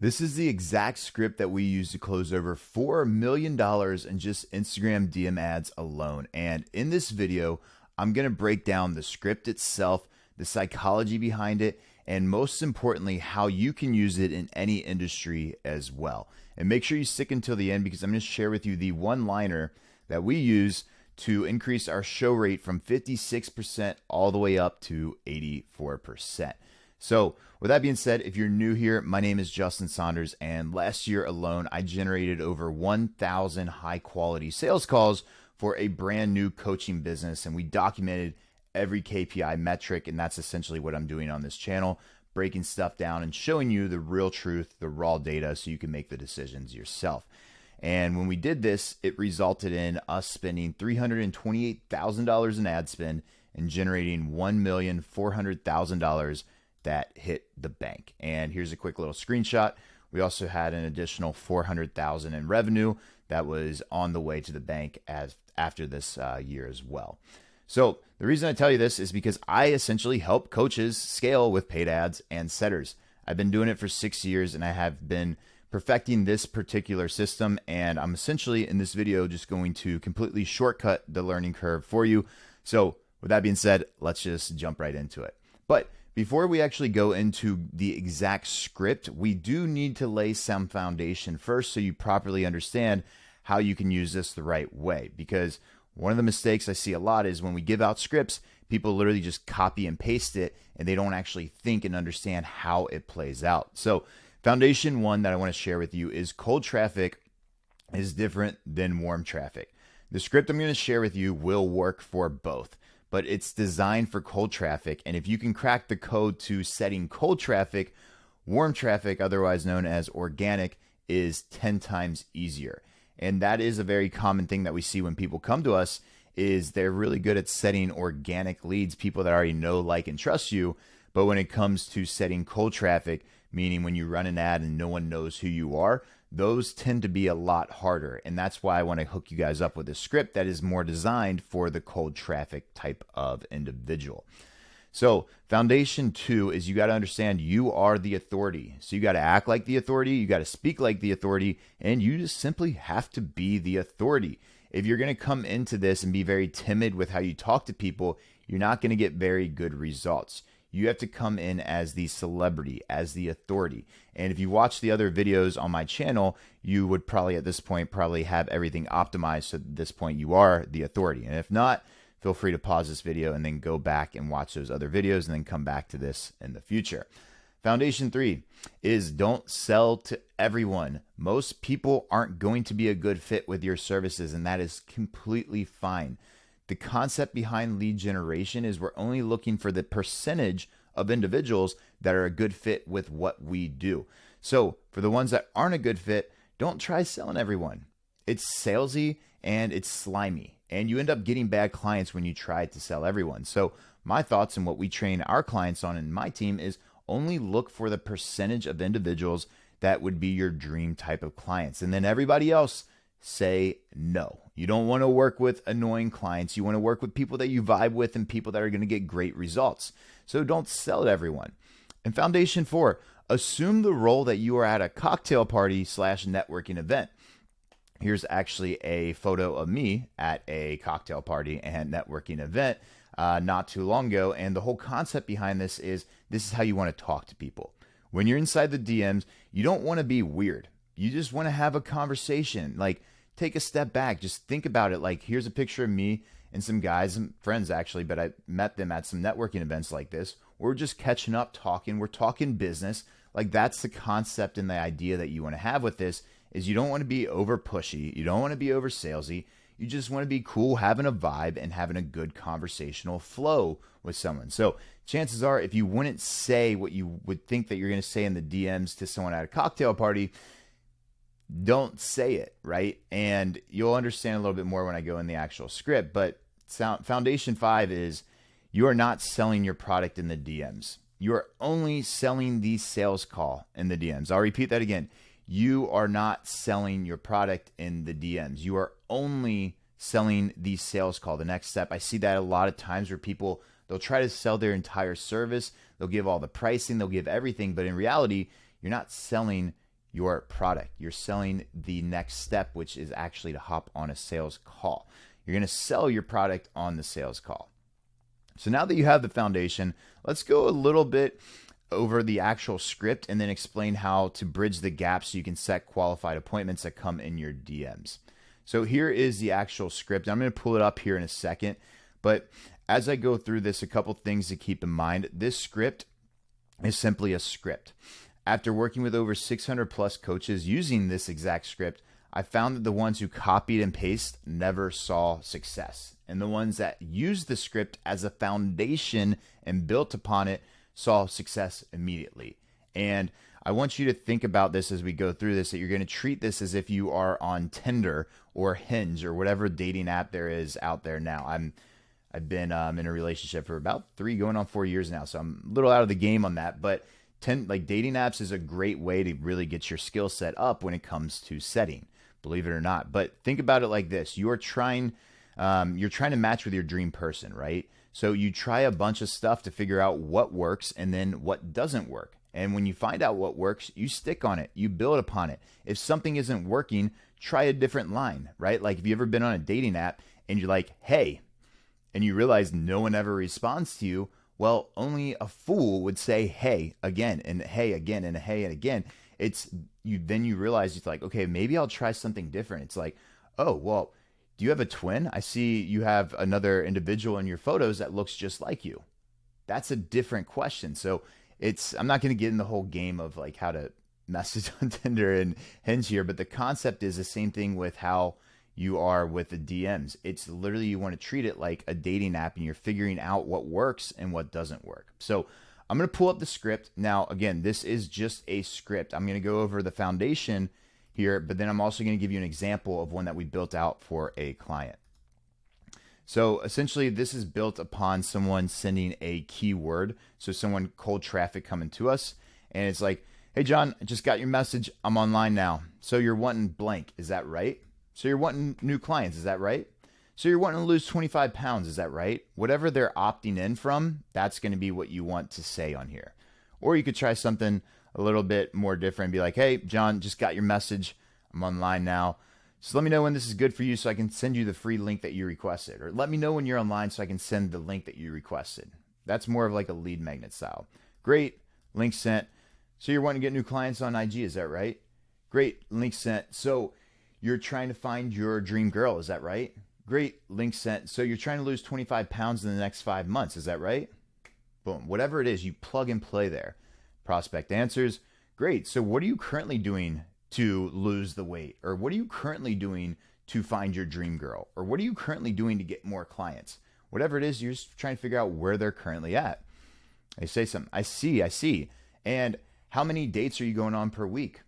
This is the exact script that we use to close over $4 million in just Instagram DM ads alone. And in this video, I'm going to break down the script itself, the psychology behind it, and most importantly, how you can use it in any industry as well. And make sure you stick until the end because I'm going to share with you the one-liner that we use to increase our show rate from 56% all the way up to 84%. So with that being said, if you're new here, my name is Justin Saunders, and last year alone, I generated over 1,000 high quality sales calls for a brand new coaching business, and we documented every KPI metric, and that's essentially what I'm doing on this channel, breaking stuff down and showing you the real truth, the raw data, so you can make the decisions yourself. And when we did this, it resulted in us spending $328,000 in ad spend and generating $1,400,000 that hit the bank. And here's a quick little screenshot. We also had an additional $400,000 in revenue that was on the way to the bank as after this year as well. So the reason I tell you this is because I essentially help coaches scale with paid ads and setters. I've been doing it for 6 years and I have been perfecting this particular system, and I'm essentially in this video just going to completely shortcut the learning curve for you. So with that being said, let's just jump right into it. But before we actually go into the exact script, we do need to lay some foundation first so you properly understand how you can use this the right way. Because one of the mistakes I see a lot is when we give out scripts, people literally just copy and paste it and they don't actually think and understand how it plays out. So foundation one that I want to share with you is cold traffic is different than warm traffic. The script I'm going to share with you will work for both, but it's designed for cold traffic. And if you can crack the code to setting cold traffic, warm traffic, otherwise known as organic, is 10 times easier. And that is a very common thing that we see when people come to us is they're really good at setting organic leads, people that already know, like, and trust you. But when it comes to setting cold traffic, meaning when you run an ad and no one knows who you are, those tend to be a lot harder. And that's why I want to hook you guys up with a script that is more designed for the cold traffic type of individual. So foundation two is you got to understand you are the authority. So you got to act like the authority, you got to speak like the authority, and you just simply have to be the authority. If you're going to come into this and be very timid with how you talk to people, you're not going to get very good results. You have to come in as the celebrity, as the authority. And if you watch the other videos on my channel, you would probably at this point probably have everything optimized. So at this point you are the authority. And if not, feel free to pause this video and then go back and watch those other videos and then come back to this in the future. Foundation three is don't sell to everyone. Most people aren't going to be a good fit with your services, and that is completely fine. The concept behind lead generation is we're only looking for the percentage of individuals that are a good fit with what we do. So for the ones that aren't a good fit, don't try selling everyone. It's salesy and it's slimy, and you end up getting bad clients when you try to sell everyone. So my thoughts and what we train our clients on in my team is only look for the percentage of individuals that would be your dream type of clients. And then everybody else, say no. You don't want to work with annoying clients. You want to work with people that you vibe with and people that are going to get great results. So don't sell to everyone. And foundation four, assume the role that you are at a cocktail party / networking event. Here's actually a photo of me at a cocktail party and networking event not too long ago. And the whole concept behind this is how you want to talk to people. When you're inside the DMs, you don't want to be weird. You just want to have a conversation. Like, take a step back. Just think about it. Like, here's a picture of me and some guys, and friends actually, but I met them at some networking events like this. We're just catching up, talking. We're talking business. Like, that's the concept and the idea that you want to have with this is you don't want to be over pushy. You don't want to be over salesy. You just want to be cool, having a vibe and having a good conversational flow with someone. So chances are, if you wouldn't say what you would think that you're going to say in the DMs to someone at a cocktail party, don't say it, right? And you'll understand a little bit more when I go in the actual script. But foundation five is you are not selling your product in the DMs. You are only selling the sales call in the DMs. I'll repeat that again. You are not selling your product in the DMs. You are only selling the sales call, the next step. I see that a lot of times where people, they'll try to sell their entire service. They'll give all the pricing, they'll give everything. But in reality, you're not selling your product. You're selling the next step, which is actually to hop on a sales call. You're going to sell your product on the sales call. So now that you have the foundation, let's go a little bit over the actual script and then explain how to bridge the gap so you can set qualified appointments that come in your DMs. So here is the actual script. I'm going to pull it up here in a second, but as I go through this, a couple things to keep in mind. This script is simply a script. After working with over 600 plus coaches using this exact script, I found that the ones who copied and pasted never saw success. And the ones that used the script as a foundation and built upon it saw success immediately. And I want you to think about this as we go through this, that you're going to treat this as if you are on Tinder or Hinge or whatever dating app there is out there now. I've been in a relationship for about 3 going on 4 years now, so I'm a little out of the game on that. But dating apps is a great way to really get your skill set up when it comes to setting, believe it or not. But think about it like this: you're trying to match with your dream person, right? So you try a bunch of stuff to figure out what works and then what doesn't work. And when you find out what works, you stick on it, you build upon it. If something isn't working, try a different line, right? Like, if you ever been on a dating app and you're like, hey, and you realize no one ever responds to you, well, only a fool would say hey again and hey again and hey and again. Then you realize it's like, okay, maybe I'll try something different. It's like, oh, well, do you have a twin? I see you have another individual in your photos that looks just like you. That's a different question. So I'm not going to get in the whole game of like how to message on Tinder and Hinge here, but the concept is the same thing with how you are with the DMs. It's literally, you want to treat it like a dating app and you're figuring out what works and what doesn't work. So I'm going to pull up the script. Now, again, this is just a script. I'm going to go over the foundation here, but then I'm also going to give you an example of one that we built out for a client. So essentially, this is built upon someone sending a keyword. So someone cold traffic coming to us, and it's like, hey, John, I just got your message. I'm online now. So you're wanting blank. Is that right? So you're wanting new clients. Is that right? So you're wanting to lose 25 pounds. Is that right? Whatever they're opting in from, that's going to be what you want to say on here. Or you could try something a little bit more different and be like, hey, John, just got your message. I'm online now. So let me know when this is good for you so I can send you the free link that you requested. Or let me know when you're online so I can send the link that you requested. That's more of like a lead magnet style. Great, link sent. So you're wanting to get new clients on IG, is that right? Great, link sent. So you're trying to find your dream girl, is that right? Great, link sent. So you're trying to lose 25 pounds in the next 5 months, is that right? Boom, whatever it is, you plug and play there. Prospect answers. Great, so what are you currently doing to lose the weight? Or what are you currently doing to find your dream girl? Or what are you currently doing to get more clients? Whatever it is, you're just trying to figure out where they're currently at. They say something, I see. And how many dates are you going on per week?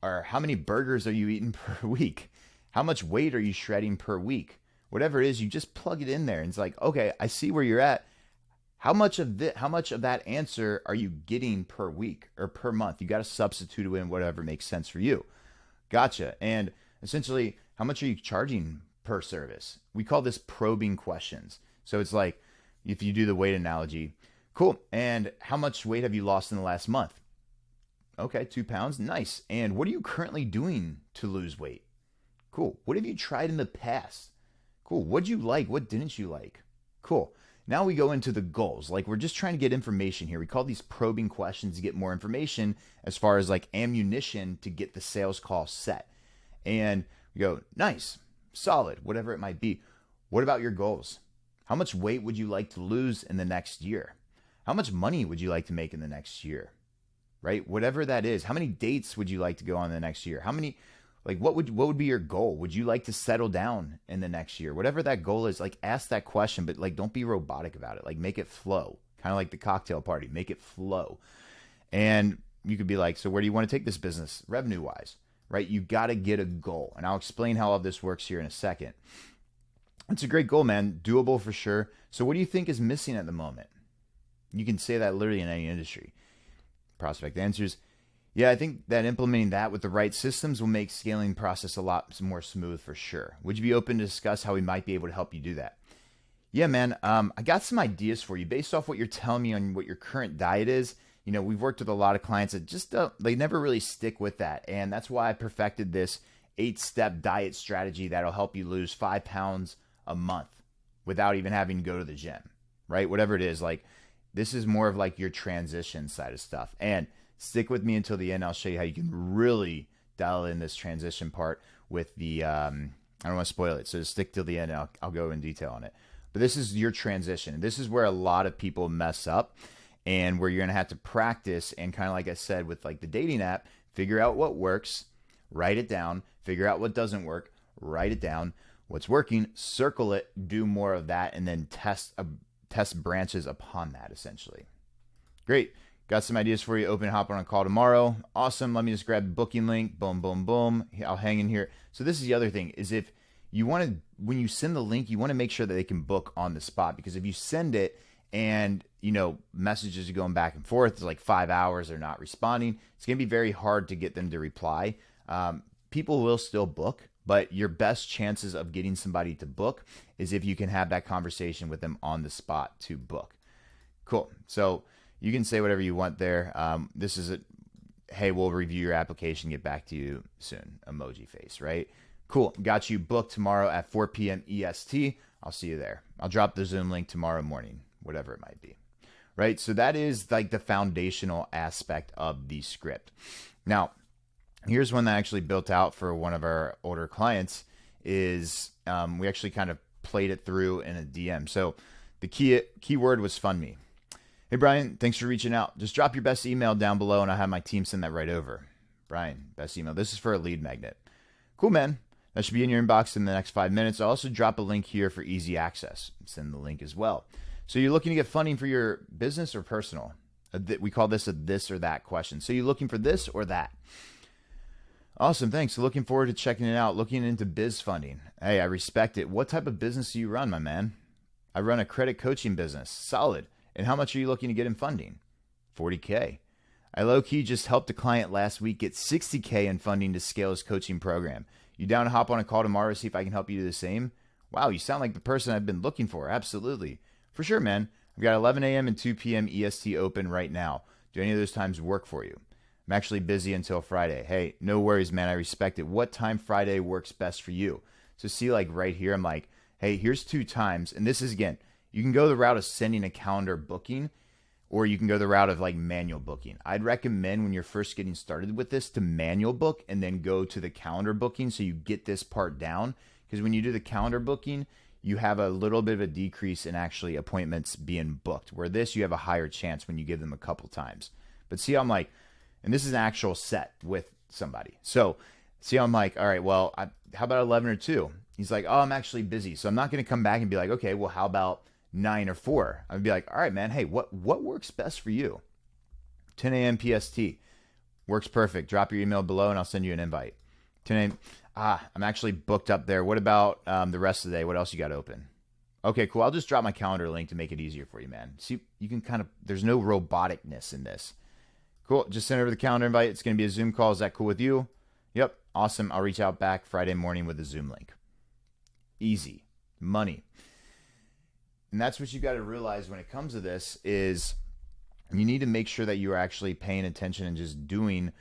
Or how many burgers are you eating per week? How much weight are you shredding per week? Whatever it is, you just plug it in there. And it's like, okay, I see where you're at. How much of that answer are you getting per week or per month? You got to substitute it in whatever makes sense for you. Gotcha. And essentially, how much are you charging per service? We call this probing questions. So it's like, if you do the weight analogy, cool. And how much weight have you lost in the last month? Okay, 2 pounds. Nice. And what are you currently doing to lose weight? Cool. What have you tried in the past? Cool. What'd you like? What didn't you like? Cool. Now we go into the goals. Like, we're just trying to get information here. We call these probing questions to get more information as far as like ammunition to get the sales call set. And we go, nice, solid, whatever it might be. What about your goals? How much weight would you like to lose in the next year? How much money would you like to make in the next year? Right? Whatever that is. How many dates would you like to go on the next year? How many, like, what would be your goal? Would you like to settle down in the next year? Whatever that goal is, like, ask that question, but like, don't be robotic about it. Like, make it flow. Kind of like the cocktail party, make it flow. And you could be like, so where do you want to take this business revenue wise? Right? You got to get a goal. And I'll explain how all this works here in a second. It's a great goal, man. Doable for sure. So what do you think is missing at the moment? You can say that literally in any industry. Prospect answers. Yeah, I think that implementing that with the right systems will make scaling process a lot more smooth for sure. Would you be open to discuss how we might be able to help you do that? Yeah, man. I got some ideas for you based off what you're telling me on what your current diet is. we've worked with a lot of clients that just they never really stick with that. And that's why I perfected this 8-step diet strategy that'll help you lose 5 pounds a month without even having to go to the gym, right? Whatever it is, like this is more of like your transition side of stuff. And stick with me until the end. I'll show you how you can really dial in this transition part with the, I don't want to spoil it. So stick till the end and I'll go in detail on it. But this is your transition. This is where a lot of people mess up and where you're going to have to practice. And kind of like I said, with like the dating app, figure out what works, write it down, figure out what doesn't work, write it down, what's working, circle it, do more of that, and then test branches upon that essentially. Great. Got some ideas for you. Open, hop on a call tomorrow. Awesome. Let me just grab the booking link. Boom, boom, boom. I'll hang in here. So this is the other thing is if you want to, when you send the link, you want to make sure that they can book on the spot, because if you send it and, messages are going back and forth, it's like 5 hours, they're not responding, it's going to be very hard to get them to reply. People will still book, but your best chances of getting somebody to book is if you can have that conversation with them on the spot to book. Cool. So you can say whatever you want there. This is hey, we'll review your application, get back to you soon. Emoji face, right? Cool. Got you booked tomorrow at 4 p.m. EST. I'll see you there. I'll drop the Zoom link tomorrow morning, whatever it might be, right? So that is like the foundational aspect of the script. Now, here's one that I actually built out for one of our older clients is we actually kind of played it through in a DM. So the key word was fund me. Hey, Brian, thanks for reaching out. Just drop your best email down below and I'll have my team send that right over. Brian, best email. This is for a lead magnet. Cool, man. That should be in your inbox in the next 5 minutes. I'll also drop a link here for easy access. Send the link as well. So you're looking to get funding for your business or personal? We call this a this or that question. So you're looking for this or that? Awesome, thanks. So looking forward to checking it out. Looking into biz funding. Hey, I respect it. What type of business do you run, my man? I run a credit coaching business. Solid. And how much are you looking to get in funding? $40K. I low-key just helped a client last week get $60K in funding to scale his coaching program. You down to hop on a call tomorrow to see if I can help you do the same? Wow, you sound like the person I've been looking for. Absolutely. For sure, man. I've got 11 a.m. and 2 p.m. EST open right now. Do any of those times work for you? I'm actually busy until Friday. Hey, no worries, man. I respect it. What time Friday works best for you? So see, like right here, I'm like, hey, here's 2 times. And this is, again, you can go the route of sending a calendar booking, or you can go the route of like manual booking. I'd recommend when you're first getting started with this to manual book and then go to the calendar booking so you get this part down. Because when you do the calendar booking, you have a little bit of a decrease in actually appointments being booked. Where this, you have a higher chance when you give them a couple times. But see, I'm like, and this is an actual set with somebody. So see, I'm like, all right, well, how about 11 or 2? He's like, oh, I'm actually busy. So I'm not going to come back and be like, okay, well, how about 9 or 4? I'd be like, all right, man, hey, what works best for you? 10 a.m. PST works perfect. Drop your email below and I'll send you an invite. 10 a.m. I'm actually booked up there. What about the rest of the day? What else you got open? Okay, cool. I'll just drop my calendar link to make it easier for you, man. See, you can kind of, there's no roboticness in this. Cool. Just send over the calendar invite. It's going to be a Zoom call. Is that cool with you? Yep. Awesome. I'll reach out back Friday morning with a Zoom link. Easy. Money. And that's what you got to realize when it comes to this is you need to make sure that you are actually paying attention and just doing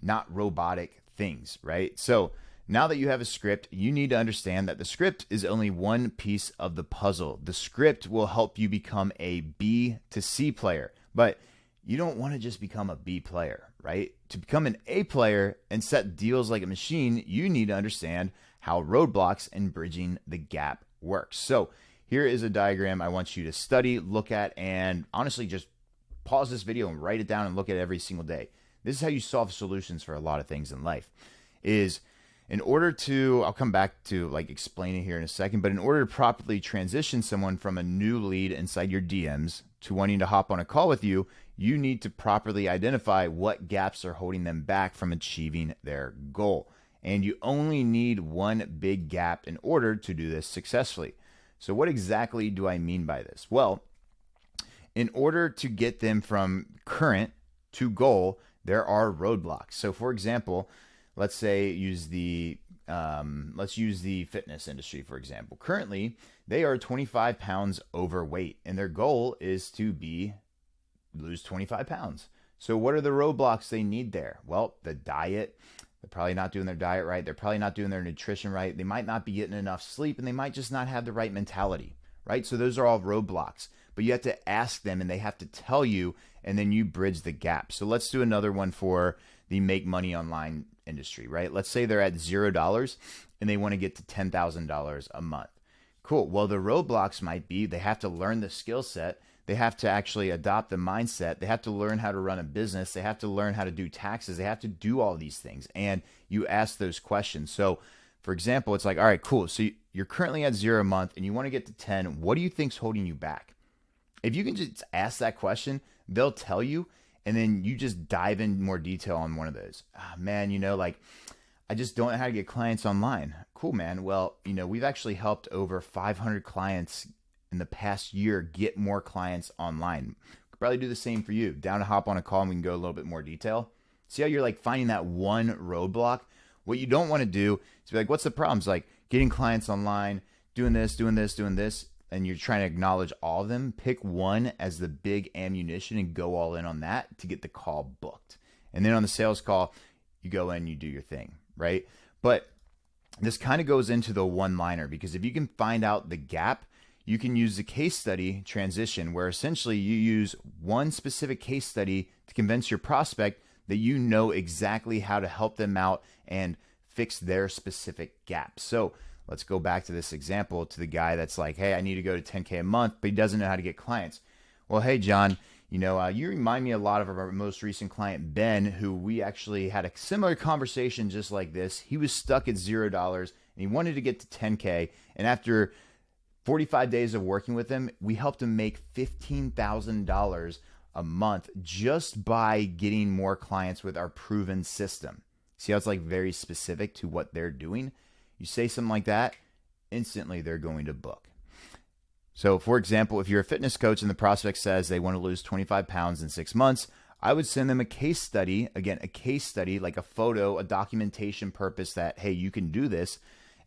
not robotic things, right? So now that you have a script, you need to understand that the script is only one piece of the puzzle. The script will help you become a B to C player, but you don't want to just become a B player, right? To become an A player and set deals like a machine, you need to understand how roadblocks and bridging the gap works. So here is a diagram I want you to study, look at, and honestly just pause this video and write it down and look at it every single day. This is how you solve solutions for a lot of things in life. Is in order to, I'll come back to like explaining here in a second, but in order to properly transition someone from a new lead inside your DMs to wanting to hop on a call with you, you need to properly identify what gaps are holding them back from achieving their goal. And you only need one big gap in order to do this successfully. So what exactly do I mean by this? Well, in order to get them from current to goal, there are roadblocks. So for example, let's use the fitness industry, for example. Currently, they are 25 pounds overweight, and their goal is to lose 25 pounds. So what are the roadblocks they need there? Well, the diet. They're probably not doing their diet right. They're probably not doing their nutrition right. They might not be getting enough sleep, and they might just not have the right mentality, right? So those are all roadblocks. But you have to ask them, and they have to tell you, and then you bridge the gap. So let's do another one for the make money online industry, right? Let's say they're at $0 and they want to get to $10,000 a month. Cool. Well, the roadblocks might be they have to learn the skill set. They have to actually adopt the mindset. They have to learn how to run a business. They have to learn how to do taxes. They have to do all these things. And you ask those questions. So, for example, it's like, all right, cool. So you're currently at 0 a month and you want to get to 10. What do you think's holding you back? If you can just ask that question, they'll tell you. And then you just dive in more detail on one of those. Man, like I just don't know how to get clients online. Cool, man. Well, we've actually helped over 500 clients in the past year get more clients online. Could probably do the same for you. Down to hop on a call and we can go a little bit more detail. See how you're like finding that one roadblock? What you don't want to do is be like, what's the problem? It's like getting clients online, doing this, doing this, doing this. And you're trying to acknowledge all of them. Pick one as the big ammunition and go all in on that to get the call booked. And then on the sales call, you go in, you do your thing, right? But this kind of goes into the one-liner, because if you can find out the gap, you can use the case study transition, where essentially you use one specific case study to convince your prospect that you know exactly how to help them out and fix their specific gap. So let's go back to this example, to the guy that's like, hey, I need to go to 10K a month, but he doesn't know how to get clients. Well, hey, John, you remind me a lot of our most recent client, Ben, who we actually had a similar conversation just like this. He was stuck at $0 and he wanted to get to 10K. And after 45 days of working with him, we helped him make $15,000 a month just by getting more clients with our proven system. See how it's like very specific to what they're doing? You say something like that, instantly they're going to book. So for example, if you're a fitness coach and the prospect says they want to lose 25 pounds in 6 months, I would send them a case study, again, a case study, like a photo, a documentation purpose that, hey, you can do this,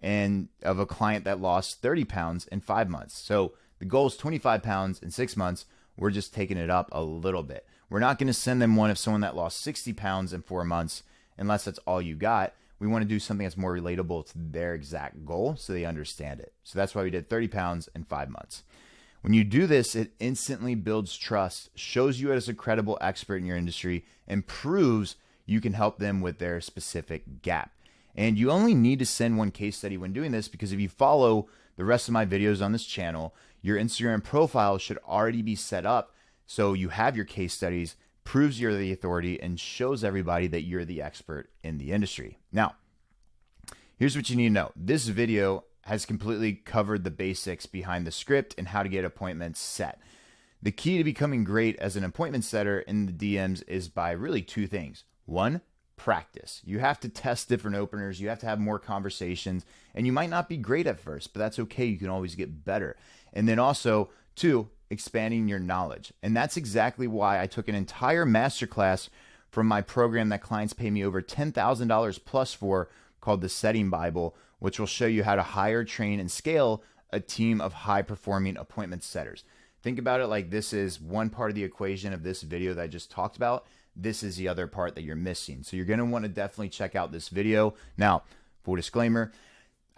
and of a client that lost 30 pounds in 5 months. So the goal is 25 pounds in 6 months. We're just taking it up a little bit. We're not going to send them one of someone that lost 60 pounds in 4 months, unless that's all you got. We want to do something that's more relatable to their exact goal so they understand it. So that's why we did 30 pounds in 5 months. When you do this, it instantly builds trust, shows you as a credible expert in your industry, and proves you can help them with their specific gap. And you only need to send one case study when doing this, because if you follow the rest of my videos on this channel, your Instagram profile should already be set up so you have your case studies, proves you're the authority, and shows everybody that you're the expert in the industry. Now, here's what you need to know. This video has completely covered the basics behind the script and how to get appointments set. The key to becoming great as an appointment setter in the DMs is by really two things. One, practice. You have to test different openers. You have to have more conversations, and you might not be great at first, but that's okay. You can always get better. And then also, two, expanding your knowledge. And that's exactly why I took an entire masterclass from my program that clients pay me over $10,000 plus for, called the Setting Bible, which will show you how to hire, train, and scale a team of high-performing appointment setters. Think about it like this is one part of the equation of this video that I just talked about. This is the other part that you're missing. So you're going to want to definitely check out this video. Now, full disclaimer,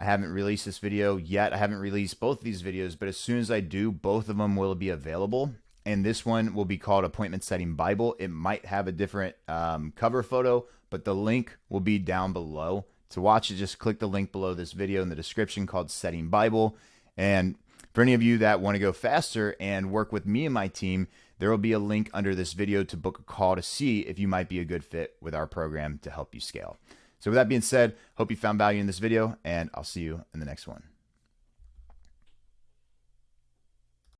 I haven't released this video yet. I haven't released both of these videos, but as soon as I do, both of them will be available. And this one will be called Appointment Setting Bible. It might have a different cover photo, but the link will be down below. To watch it, just click the link below this video in the description called Setting Bible. And for any of you that want to go faster and work with me and my team, there will be a link under this video to book a call to see if you might be a good fit with our program to help you scale. So with that being said, hope you found value in this video, and I'll see you in the next one.